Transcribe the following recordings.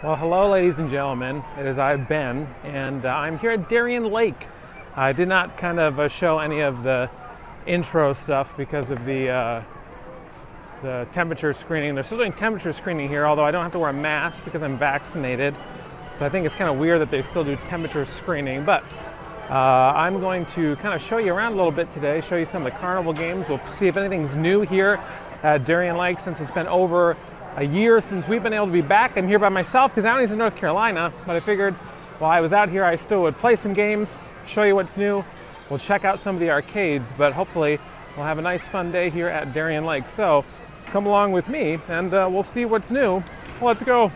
Well, hello, ladies and gentlemen. It is I, Ben, and I'm here at Darien Lake. I did not show any of the intro stuff because of the temperature screening. They're still doing temperature screening here, although I don't have to wear a mask because I'm vaccinated. So I think it's kind of weird that they still do temperature screening. But I'm going to kind of show you around a little bit today, show you some of the carnival games. We'll see if anything's new here at Darien Lake since it's been over a year since we've been able to be back. I'm here by myself because Aunie's in North Carolina, but I figured while I was out here I still would play some games, show you what's new. We'll check out some of the arcades, but hopefully we'll have a nice fun day here at Darien Lake. So come along with me and we'll see what's new. Let's go.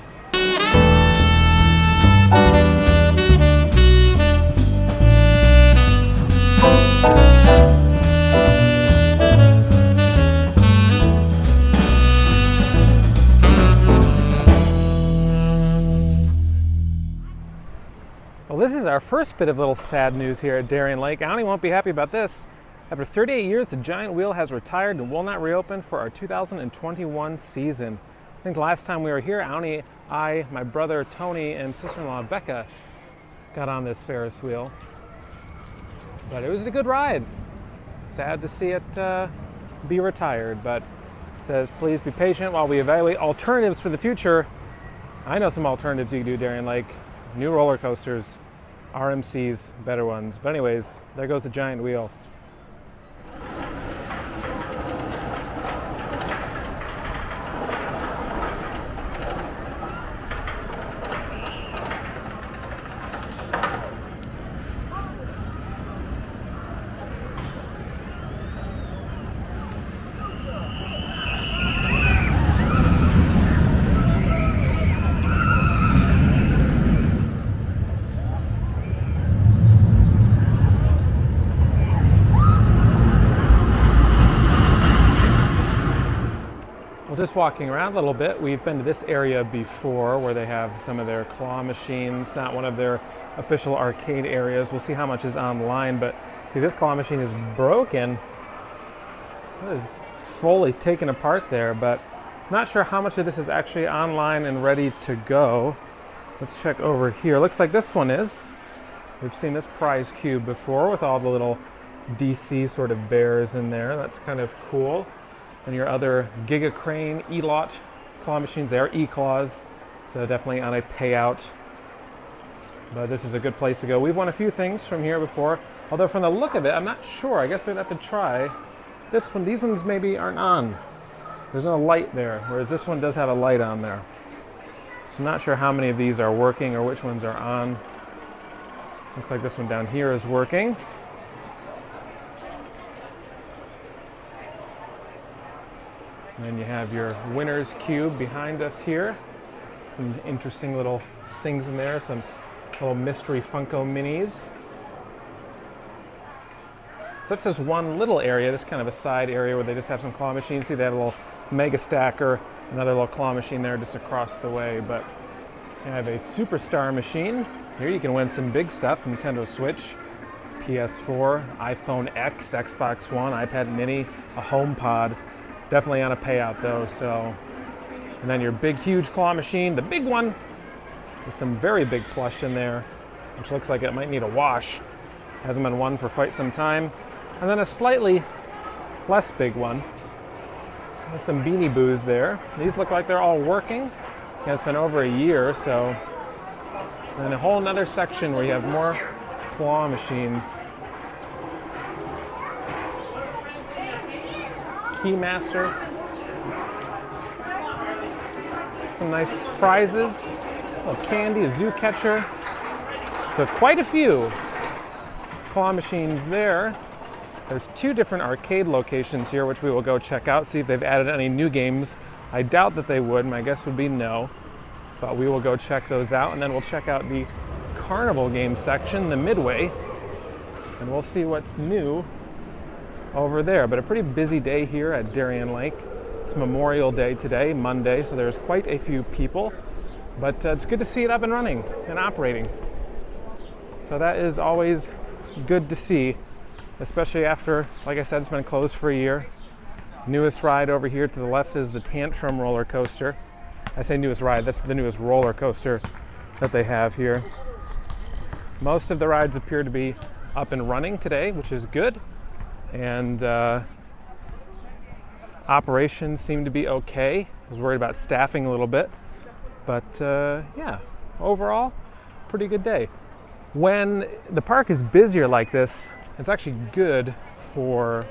Well, this is our first bit of little sad news here at Darien Lake. Aunie won't be happy about this. After 38 years, the giant wheel has retired and will not reopen for our 2021 season. I think the last time we were here, Aunie, I, my brother Tony, and sister-in-law Becca got on this Ferris wheel. But it was a good ride. Sad to see it be retired, but it says please be patient while we evaluate alternatives for the future. I know some alternatives you can do at Darien Lake. New roller coasters, RMCs, better ones. But anyways, there goes the giant wheel. Just walking around a little bit, we've been to this area before where they have some of their claw machines, not one of their official arcade areas. We'll see how much is online, but see, this claw machine is broken. It is fully taken apart there, but not sure how much of this is actually online and ready to go. Let's check over here. Looks like this one is. We've seen this prize cube before with all the little DC sort of bears in there. That's kind of cool. And your other Giga Crane, E-Lot claw machines, they are E-Claws, so definitely on a payout. But this is a good place to go. We've won a few things from here before, although from the look of it, I'm not sure. I guess we'd have to try this one. These ones maybe aren't on. There's no light there, whereas this one does have a light on there. So I'm not sure how many of these are working or which ones are on. Looks like this one down here is working. And then you have your winner's cube behind us here. Some interesting little things in there, some little mystery Funko minis. So that's just one little area, this kind of a side area where they just have some claw machines. See, they have a little mega stacker, another little claw machine there just across the way. But you have a superstar machine. Here you can win some big stuff, Nintendo Switch, PS4, iPhone X, Xbox One, iPad Mini, a HomePod. Definitely on a payout though, so. And then your big, huge claw machine, the big one, with some very big plush in there, which looks like it might need a wash. Hasn't been won for quite some time. And then a slightly less big one. There's some Beanie Boos there. These look like they're all working. It's been over a year, so. And then a whole nother section where you have more claw machines. Keymaster. Some nice prizes. A little candy, a zoo catcher. So quite a few claw machines there. There's two different arcade locations here, which we will go check out, see if they've added any new games. I doubt that they would. My guess would be no. But we will go check those out, and then we'll check out the carnival game section, the Midway, and we'll see what's new over there. But a pretty busy day here at Darien Lake. It's Memorial Day today, Monday, so there's quite a few people. But it's good to see it up and running and operating. So that is always good to see, especially after, like I said, it's been closed for a year. Newest ride over here to the left is the Tantrum roller coaster. I say newest ride, that's the newest roller coaster that they have here. Most of the rides appear to be up and running today, which is good. And operations seem to be okay. I was worried about staffing a little bit. But yeah, overall, pretty good day. When the park is busier like this, it's actually good for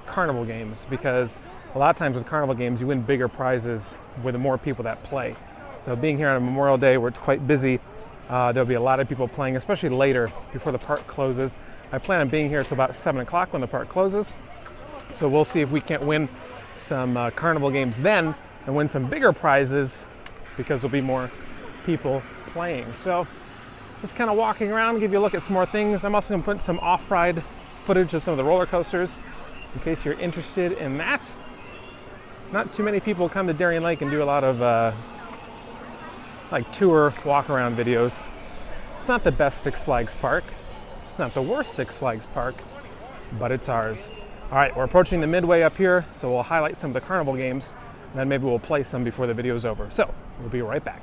carnival games, because a lot of times with carnival games, you win bigger prizes with the more people that play. So being here on a Memorial Day where it's quite busy, there'll be a lot of people playing, especially later before the park closes. I plan on being here until about 7 o'clock when the park closes. So we'll see if we can't win some carnival games then and win some bigger prizes, because there'll be more people playing. So just kind of walking around, give you a look at some more things. I'm also going to put some off-ride footage of some of the roller coasters in case you're interested in that. Not too many people come to Darien Lake and do a lot of like tour walk-around videos. It's not the best Six Flags park. It's not the worst Six Flags park, but it's ours. All right, we're approaching the Midway up here, so we'll highlight some of the carnival games, and then maybe we'll play some before the video is over. So we'll be right back.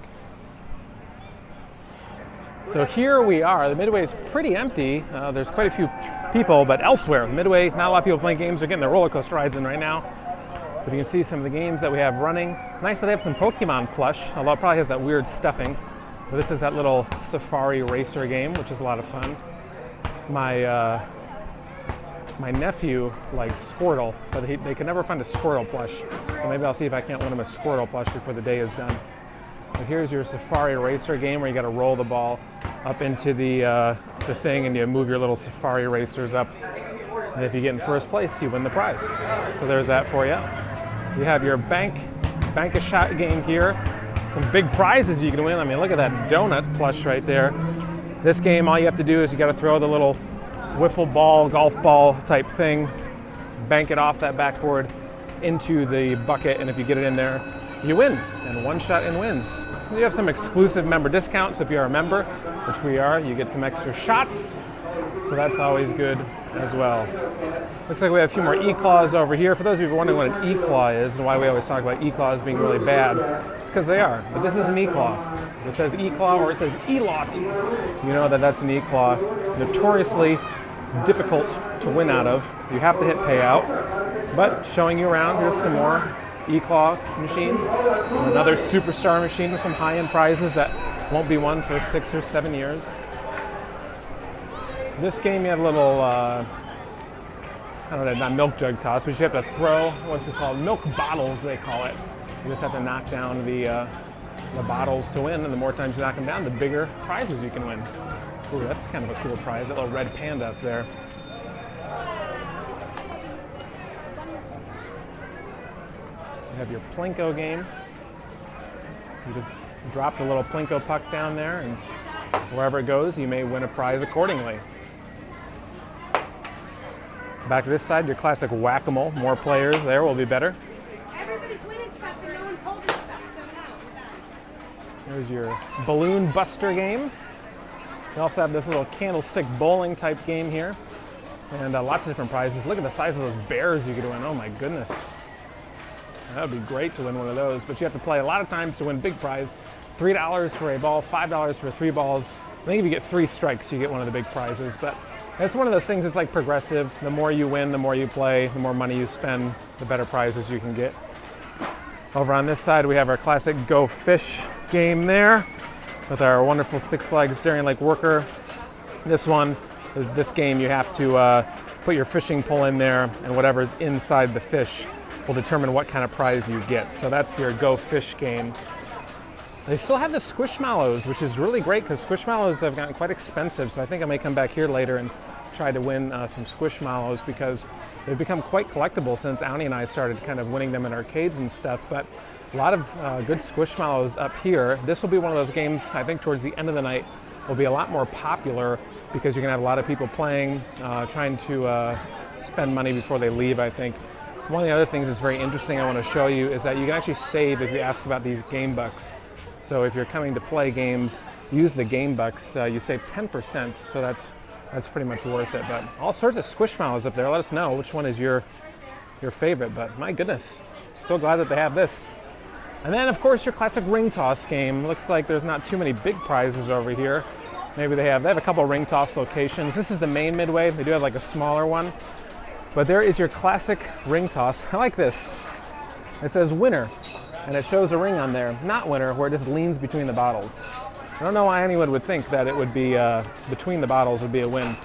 So here we are. The Midway is pretty empty. There's quite a few people, but elsewhere, the Midway, not a lot of people playing games. They're getting their roller coaster rides in right now. But you can see some of the games that we have running. Nice that they have some Pokemon plush, although it probably has that weird stuffing. But this is that little safari racer game, which is a lot of fun. My nephew likes Squirtle, but they could never find a Squirtle plush. So maybe I'll see if I can't win him a Squirtle plush before the day is done. But here's your safari racer game where you got to roll the ball up into the thing, and you move your little safari racers up. And if you get in first place, you win the prize. So there's that for you. You have your bank a shot game here. Some big prizes you can win. I mean, look at that donut plush right there. This game, all you have to do is you got to throw the little wiffle ball, golf ball type thing, bank it off that backboard into the bucket, and if you get it in there, you win. And one shot and wins. You have some exclusive member discounts. If you're a member, which we are, you get some extra shots. So that's always good as well. Looks like we have a few more E-Claws over here. For those of you who are wondering what an E-Claw is and why we always talk about E-Claws being really bad, it's because they are. But this is an E-Claw. If it says E-Claw or it says E-Lot, you know that that's an E-Claw. Notoriously difficult to win out of. You have to hit payout. But showing you around, here's some more E-Claw machines. Another superstar machine with some high-end prizes that won't be won for 6 or 7 years. This game, you have a little, I don't know, not milk jug toss, but you have to throw, what's it called? Milk bottles, they call it. You just have to knock down the bottles to win, and the more times you knock them down, the bigger prizes you can win. Ooh, that's kind of a cool prize, that little red panda up there. You have your Plinko game. You just drop the little Plinko puck down there, and wherever it goes, you may win a prize accordingly. Back to this side, your classic whack-a-mole. More players there will be better. Everybody's winning stuff, but no one's holding stuff, so no. There's your balloon buster game. You also have this little candlestick bowling type game here. And lots of different prizes. Look at the size of those bears you could win. Oh my goodness. That would be great to win one of those. But you have to play a lot of times to win big prize. $3 for a ball, $5 for 3 balls. I think if you get 3 strikes, you get one of the big prizes. But it's one of those things that's like progressive. The more you win, the more you play, the more money you spend, the better prizes you can get. Over on this side, we have our classic Go Fish game there with our wonderful Six Flags Darien Lake worker. This game, you have to put your fishing pole in there, and whatever's inside the fish will determine what kind of prize you get. So that's your Go Fish game. They still have the Squishmallows, which is really great because Squishmallows have gotten quite expensive. So I think I may come back here later and try to win some Squishmallows because they've become quite collectible since Auni and I started kind of winning them in arcades and stuff. But a lot of good Squishmallows up here. This will be one of those games, I think towards the end of the night, will be a lot more popular because you're gonna have a lot of people playing, trying to spend money before they leave, I think. One of the other things that's very interesting I want to show you is that you can actually save if you ask about these game bucks. So if you're coming to play games, use the game bucks, you save 10%, so that's pretty much worth it. But all sorts of Squishmallows up there. Let us know which one is your favorite, but my goodness, still glad that they have this. And then, of course, your classic ring toss game. Looks like there's not too many big prizes over here. Maybe they have a couple ring toss locations. This is the main Midway. They do have like a smaller one. But there is your classic ring toss. I like this. It says winner, and it shows a ring on there. Not winner, where it just leans between the bottles. I don't know why anyone would think that it would be between the bottles would be a win.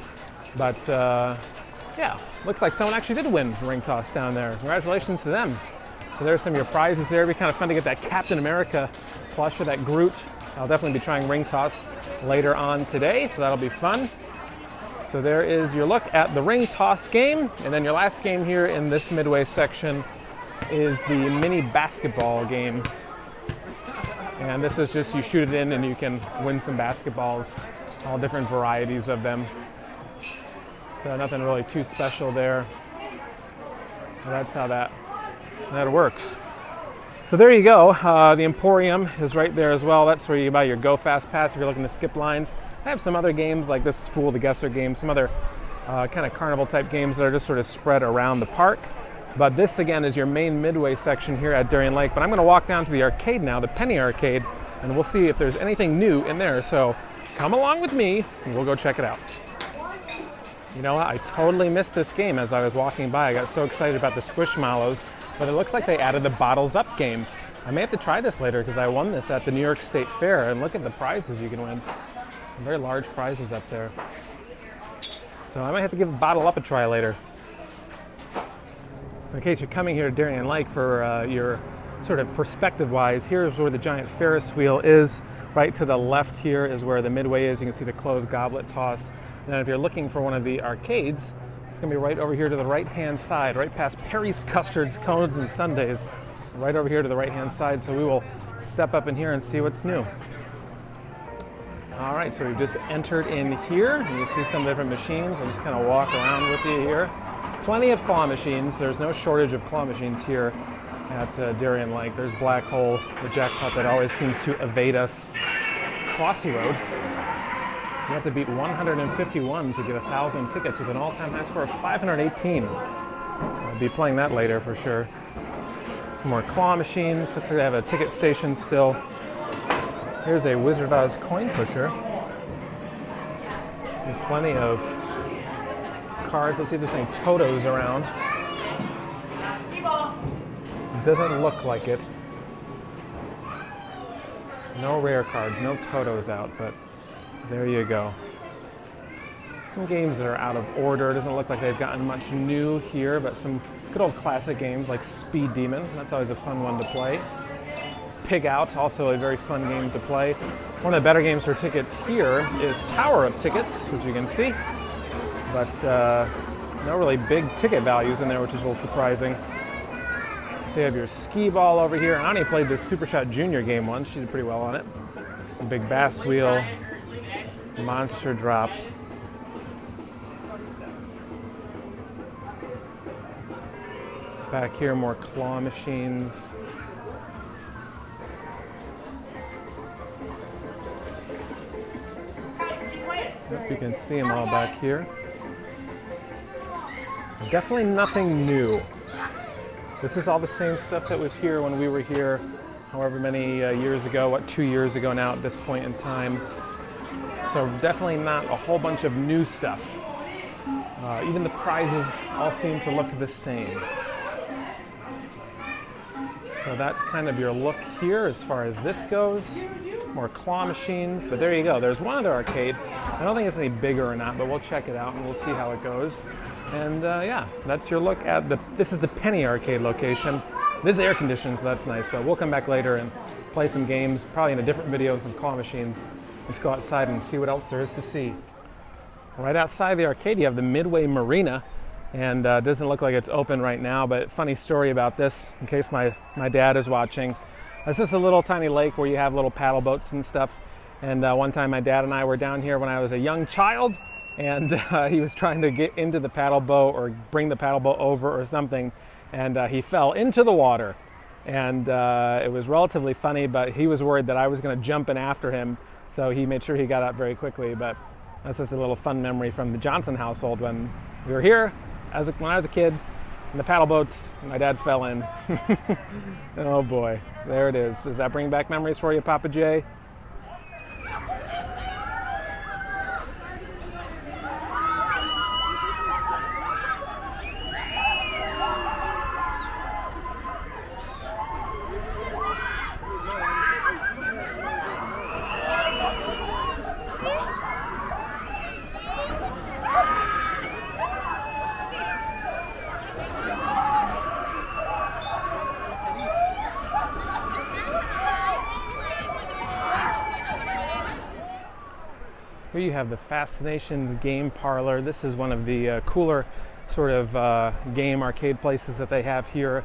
But yeah, looks like someone actually did win the ring toss down there. Congratulations to them. So there's some of your prizes there. It'd be kind of fun to get that Captain America plush or that Groot. I'll definitely be trying ring toss later on today, so that'll be fun. So there is your look at the ring toss game. And then your last game here in this Midway section is the mini basketball game. And this is just, you shoot it in and you can win some basketballs, all different varieties of them. So nothing really too special there. Well, that's how that works. So there you go. The Emporium is right there as well. That's where you buy your Go Fast Pass if you're looking to skip lines. I have some other games like this Fool the Guesser game, some other kind of carnival type games that are just sort of spread around the park. But this again is your main Midway section here at Darien Lake. But I'm going to walk down to the arcade now, the Penny Arcade, and we'll see if there's anything new in there. So come along with me and we'll go check it out. You know what? I totally missed this game as I was walking by. I got so excited about the Squishmallows. But it looks like they added the Bottles Up game. I may have to try this later because I won this at the New York State Fair, and look at the prizes you can win. Very large prizes up there. So I might have to give Bottle Up a try later. So in case you're coming here to Darien Lake for your sort of perspective-wise, here's where the giant Ferris wheel is. Right to the left here is where the Midway is. You can see the closed goblet toss. And then if you're looking for one of the arcades, it's going to be right over here to the right-hand side, right past Perry's Custards, Cones, and Sundays. Right over here to the right-hand side, so we will step up in here and see what's new. All right, so we've just entered in here, and you see some different machines. I'll just kind of walk around with you here. Plenty of claw machines. There's no shortage of claw machines here at Darien Lake. There's Black Hole, the jackpot that always seems to evade us. Flossy Road. You have to beat 151 to get 1,000 tickets with an all-time high score of 518. I'll be playing that later for sure. Some more claw machines. Looks like they have a ticket station still. Here's a Wizard of Oz coin pusher. There's plenty of cards. Let's see if there's any Totos around. Doesn't look like it. No rare cards, no Totos out, but there you go. Some games that are out of order. Doesn't look like they've gotten much new here, but some good old classic games like Speed Demon. That's always a fun one to play. Pig Out, also a very fun game to play. One of the better games for tickets here is Tower of Tickets, which you can see. But no really big ticket values in there, which is a little surprising. So you have your skee ball over here. Ani played this Super Shot Junior game once. She did pretty well on it. Some big bass wheel. Monster drop. Back here, more claw machines. Yep, you can see them all back here. Definitely nothing new. This is all the same stuff that was here when we were here however many years ago, 2 years ago now at this point in time. So definitely not a whole bunch of new stuff. Even the prizes all seem to look the same. So that's kind of your look here as far as this goes. More claw machines, but there you go. There's one other arcade. I don't think it's any bigger or not, but we'll check it out and we'll see how it goes. And yeah, that's your look at this is the Penny Arcade location. This is air conditioned, so that's nice, but we'll come back later and play some games, probably in a different video, some claw machines. Let's go outside and see what else there is to see. Right outside the arcade, you have the Midway Marina, and it doesn't look like it's open right now, but funny story about this, in case my dad is watching. This is a little tiny lake where you have little paddle boats and stuff. And one time my dad and I were down here when I was a young child, and he was trying to get into the paddle boat or bring the paddle boat over or something, and he fell into the water. And it was relatively funny, but he was worried that I was going to jump in after him, so he made sure he got out very quickly. But that's just a little fun memory from the Johnson household when we were here when I was a kid, And the paddle boats, my dad fell in. Oh boy, there it is. Does that bring back memories for you, Papa J? Here you have the Fascinations game parlor. This is one of the cooler sort of game arcade places that they have here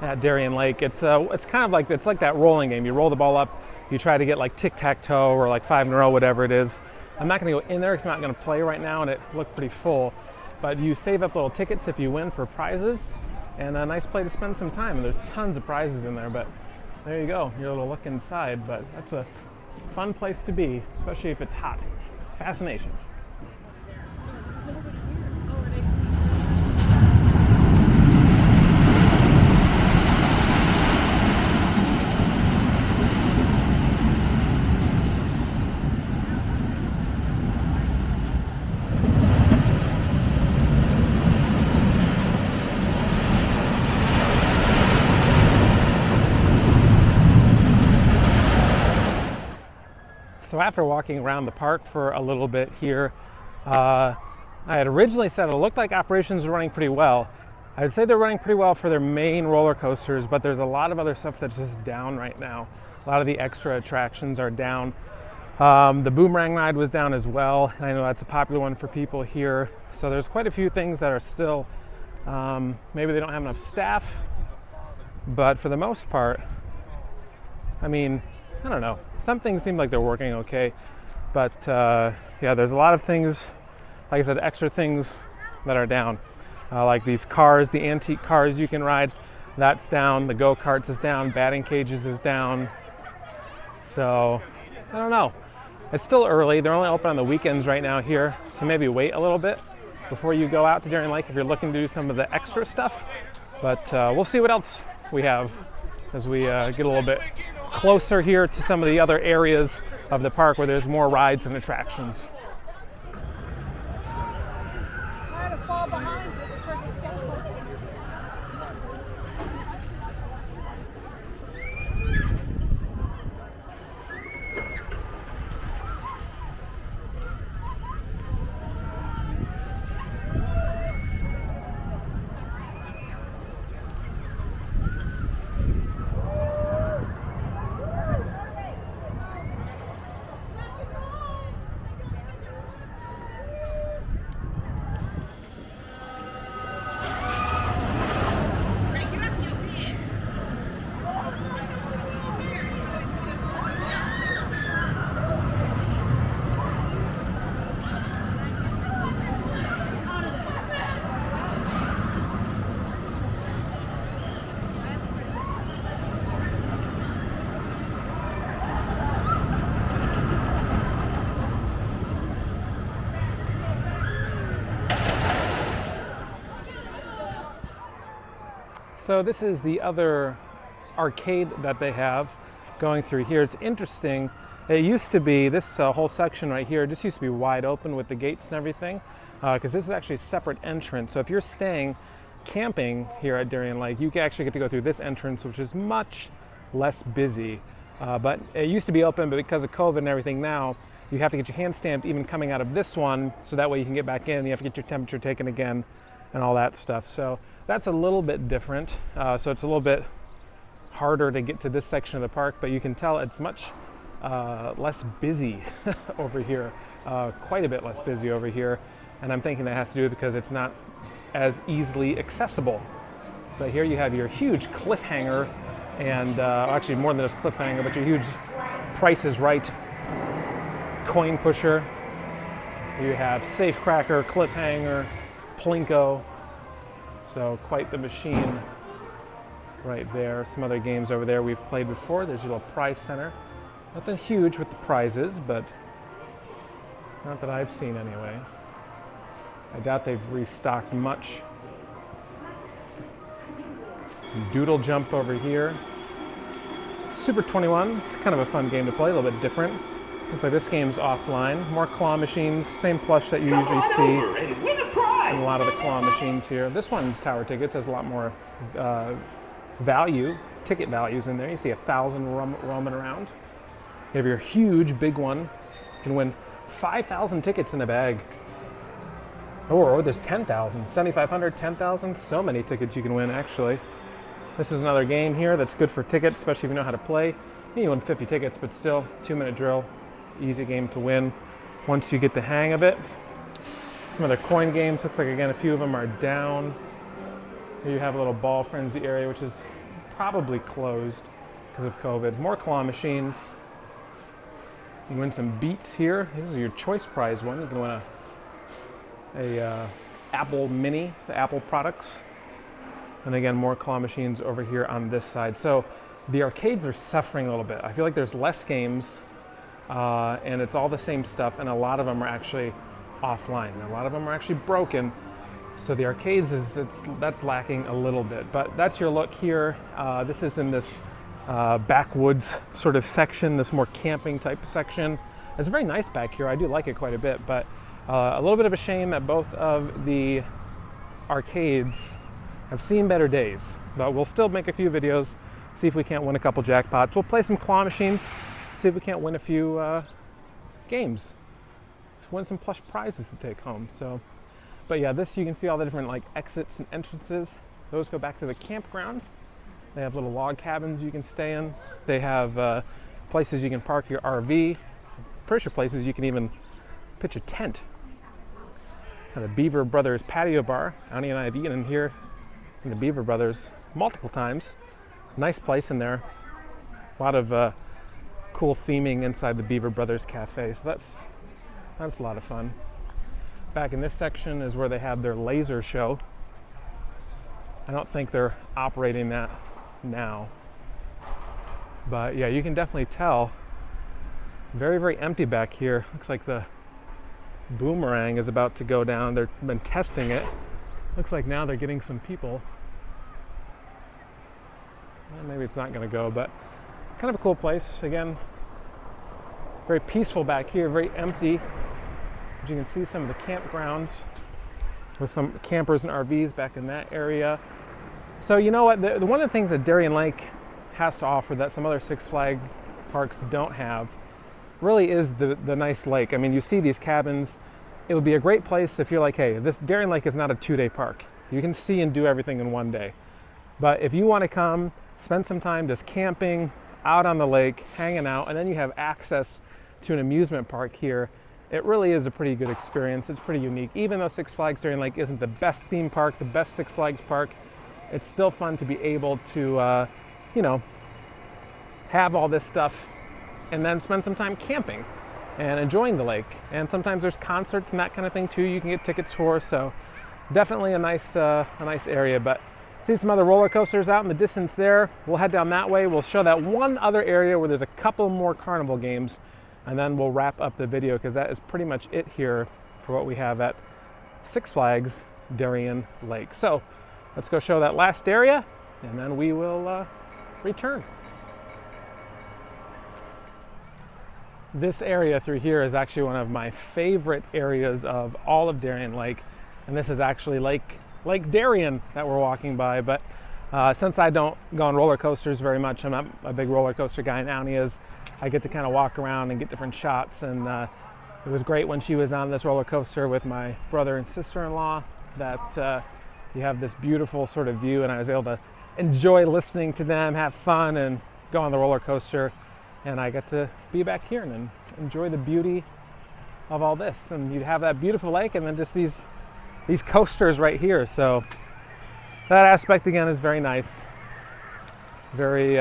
at Darien Lake. It's kind of like, it's like that rolling game. You roll the ball up, you try to get like tic-tac-toe or like 5 in a row, whatever it is. I'm not going to go in there because I'm not going to play right now, and it looked pretty full. But you save up little tickets if you win for prizes, and a nice place to spend some time. And there's tons of prizes in there, but there you go, your little look inside. But that's a fun place to be, especially if it's hot. Fascinations. So after walking around the park for a little bit here, I had originally said it looked like operations were running pretty well. I'd say they're running pretty well for their main roller coasters, but there's a lot of other stuff that's just down right now. A lot of the extra attractions are down. The boomerang ride was down as well. I know that's a popular one for people here. So there's quite a few things that are still, maybe they don't have enough staff, but for the most part, I mean, I don't know. Some things seem like they're working okay, but yeah, there's a lot of things, like I said, extra things that are down. Like these cars, the antique cars you can ride, that's down. The go-karts is down. Batting cages is down. So, I don't know. It's still early. They're only open on the weekends right now here, so maybe wait a little bit before you go out to Darien Lake if you're looking to do some of the extra stuff. But we'll see what else we have as we get a little bit closer here to some of the other areas of the park where there's more rides and attractions. I had to fall behind with the perfect step. So this is the other arcade that they have going through here. It's interesting. It used to be, this whole section right here, just used to be wide open with the gates and everything, because this is actually a separate entrance. So if you're staying camping here at Darien Lake, you actually get to go through this entrance, which is much less busy. But it used to be open, but because of COVID and everything now, you have to get your hand stamped even coming out of this one, so that way you can get back in. You have to get your temperature taken again and all that stuff. So that's a little bit different. So it's a little bit harder to get to this section of the park, but you can tell it's much less busy over here, quite a bit less busy over here. And I'm thinking that has to do with because it's not as easily accessible. But here you have your huge cliffhanger, and actually more than just cliffhanger, but your huge Price is Right coin pusher. You have Safecracker, Cliffhanger, Plinko. So quite the machine right there. Some other games over there we've played before. There's your little prize center. Nothing huge with the prizes, but not that I've seen anyway. I doubt they've restocked much Doodle jump over here. Super 21, it's kind of a fun game to play, a little bit different. Looks like this game's offline. More claw machines, same plush that you usually see in a lot of the claw machines here. This one's Tower Tickets, has a lot more ticket values in there. You see 1,000 roaming around. You have your huge, big one. You can win 5,000 tickets in a bag. Or there's 10,000, 7,500, 10,000. So many tickets you can win, actually. This is another game here that's good for tickets, especially if you know how to play. You win 50 tickets, but still, 2-minute drill. Easy game to win once you get the hang of it. Some other coin games. Looks like, again, a few of them are down. Here you have a little ball frenzy area, which is probably closed because of COVID. More claw machines. You can win some beats here. This is your choice prize one. You can win a Apple Mini, the Apple products. And again, more claw machines over here on this side. So the arcades are suffering a little bit. I feel like there's less games and it's all the same stuff, and a lot of them are actually offline. A lot of them are actually broken. So the arcades, that's lacking a little bit. But that's your look here. This is in this backwoods sort of section, this more camping type section. It's very nice back here. I do like it quite a bit, but a little bit of a shame that both of the arcades have seen better days. But we'll still make a few videos, see if we can't win a couple jackpots. We'll play some claw machines, see if we can't win a few games. Just win some plush prizes to take home. So, but yeah, this, you can see all the different like exits and entrances. Those go back to the campgrounds. They have little log cabins you can stay in. They have places you can park your RV. Pretty sure places you can even pitch a tent. And the Beaver Brothers patio bar. Annie and I have eaten in here in the Beaver Brothers multiple times. Nice place in there. A lot of cool theming inside the Beaver Brothers cafe. So that's a lot of fun. Back in this section is where they have their laser show. I don't think they're operating that now. But yeah, you can definitely tell. Very, very empty back here. Looks like the boomerang is about to go down. They've been testing it. Looks like now they're getting some people. Well, maybe it's not going to go, but kind of a cool place. Again, very peaceful back here, very empty. But you can see some of the campgrounds with some campers and RVs back in that area. So you know what, one of the things that Darien Lake has to offer that some other Six Flags parks don't have really is the nice lake. I mean, you see these cabins. It would be a great place if you're like, hey, this Darien Lake is not a 2-day park. You can see and do everything in one day. But if you want to come, spend some time just camping out on the lake, hanging out, and then you have access to an amusement park here, it really is a pretty good experience. It's pretty unique. Even though Six Flags Darien Lake isn't the best theme park, the best Six Flags park, it's still fun to be able to, have all this stuff and then spend some time camping and enjoying the lake. And sometimes there's concerts and that kind of thing too you can get tickets for. So definitely a nice area. But see some other roller coasters out in the distance there. We'll head down that way. We'll show that one other area where there's a couple more carnival games, and then we'll wrap up the video because that is pretty much it here for what we have at Six Flags Darien Lake. So let's go show that last area and then we will return. This area through here is actually one of my favorite areas of all of Darien Lake. And this is actually Lake Darien that we're walking by. But since I don't go on roller coasters very much, I'm not a big roller coaster guy, and Annie is, I get to kind of walk around and get different shots. And it was great when she was on this roller coaster with my brother and sister-in-law that you have this beautiful sort of view, and I was able to enjoy listening to them, have fun, and go on the roller coaster. And I got to be back here and enjoy the beauty of all this. And you'd have that beautiful lake and then just these coasters right here. So that aspect again is very nice. Very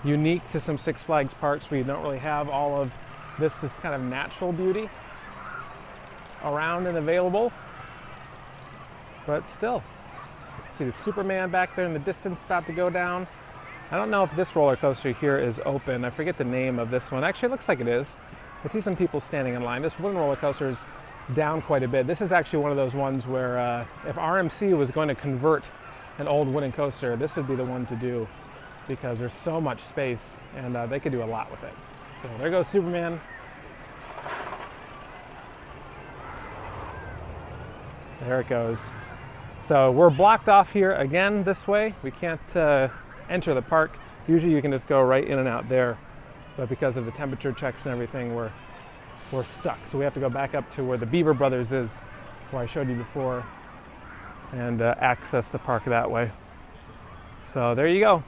unique to some Six Flags parks where you don't really have all of this just kind of natural beauty around and available. But still, see the Superman back there in the distance about to go down. I don't know if this roller coaster here is open. I forget the name of this one. Actually, it looks like it is. I see some people standing in line. This wooden roller coaster is down quite a bit. This is actually one of those ones where if RMC was going to convert an old wooden coaster, this would be the one to do because there's so much space and they could do a lot with it. So there goes Superman. There it goes. So we're blocked off here again this way. We can't enter the park. Usually you can just go right in and out there, but because of the temperature checks and everything, we're stuck. So we have to go back up to where the Beaver Brothers is, where I showed you before, and access the park that way. So there you go.